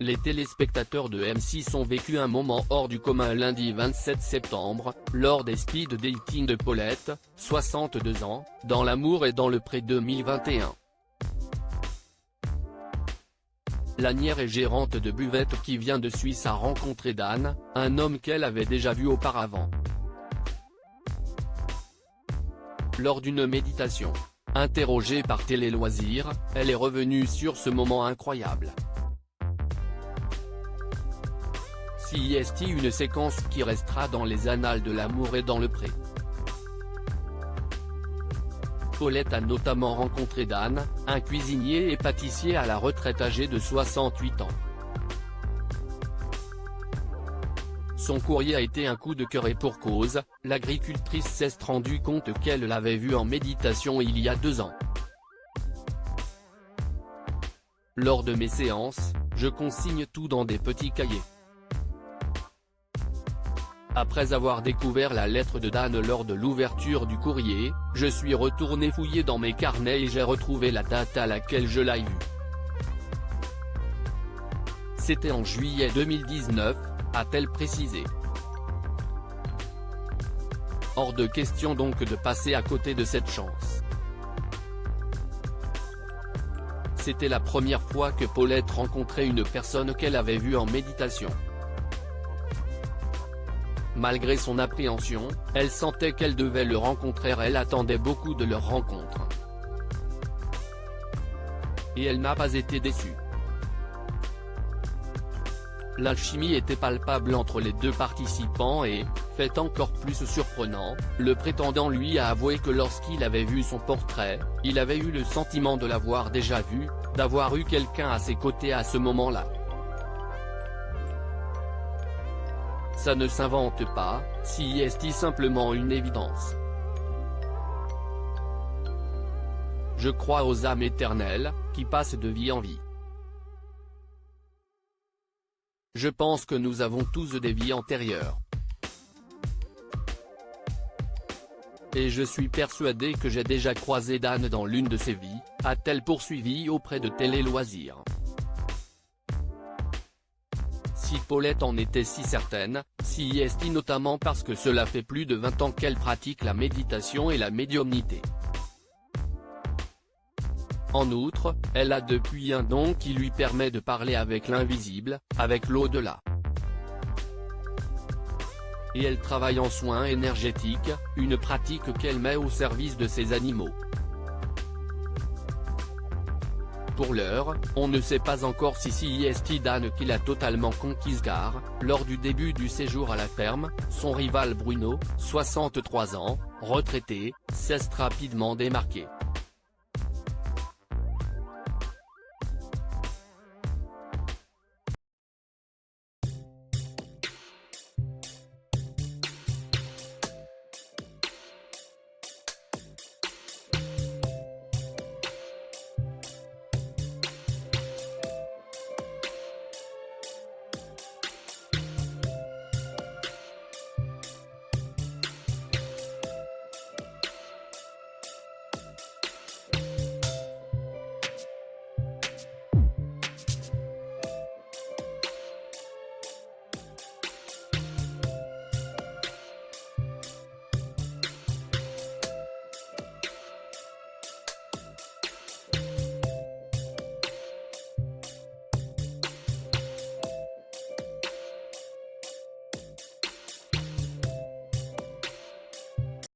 Les téléspectateurs de M6 ont vécu un moment hors du commun lundi 27 septembre, lors des speed dating de Paulette, 62 ans, dans l'amour et dans le pré 2021. Lanière est gérante de buvette qui vient de Suisse a rencontré Dan, un homme qu'elle avait déjà vu auparavant. Lors d'une méditation. Interrogée par Télé Loisirs, elle est revenue sur ce moment incroyable. CIST, une séquence qui restera dans les annales de l'amour et dans le pré. Paulette a notamment rencontré Dan, un cuisinier et pâtissier à la retraite âgé de 68 ans. Son courrier a été un coup de cœur et pour cause, l'agricultrice s'est rendue compte qu'elle l'avait vu en méditation il y a 2 ans. Lors de mes séances, je consigne tout dans des petits cahiers. Après avoir découvert la lettre de Dan lors de l'ouverture du courrier, je suis retourné fouiller dans mes carnets et j'ai retrouvé la date à laquelle je l'ai vu. C'était en juillet 2019, a-t-elle précisé. Hors de question donc de passer à côté de cette chance. C'était la première fois que Paulette rencontrait une personne qu'elle avait vue en méditation. Malgré son appréhension, elle sentait qu'elle devait le rencontrer, elle attendait beaucoup de leur rencontre. Et elle n'a pas été déçue. L'alchimie était palpable entre les deux participants et, fait encore plus surprenant, le prétendant lui a avoué que lorsqu'il avait vu son portrait, il avait eu le sentiment de l'avoir déjà vu, d'avoir eu quelqu'un à ses côtés à ce moment-là. Ça ne s'invente pas, c'est simplement une évidence. Je crois aux âmes éternelles, qui passent de vie en vie. Je pense que nous avons tous des vies antérieures. Et je suis persuadé que j'ai déjà croisé Dan dans l'une de ces vies, a-t-elle poursuivi auprès de Télé Loisirs. Si Paulette en était si certaine, CIST notamment parce que cela fait plus de 20 ans qu'elle pratique la méditation et la médiumnité. En outre, elle a depuis un don qui lui permet de parler avec l'invisible, avec l'au-delà. Et elle travaille en soins énergétiques, une pratique qu'elle met au service de ses animaux. Pour l'heure, on ne sait pas encore si CIST Dan qui l'a totalement conquise car, lors du début du séjour à la ferme, son rival Bruno, 63 ans, retraité, s'est rapidement démarqué.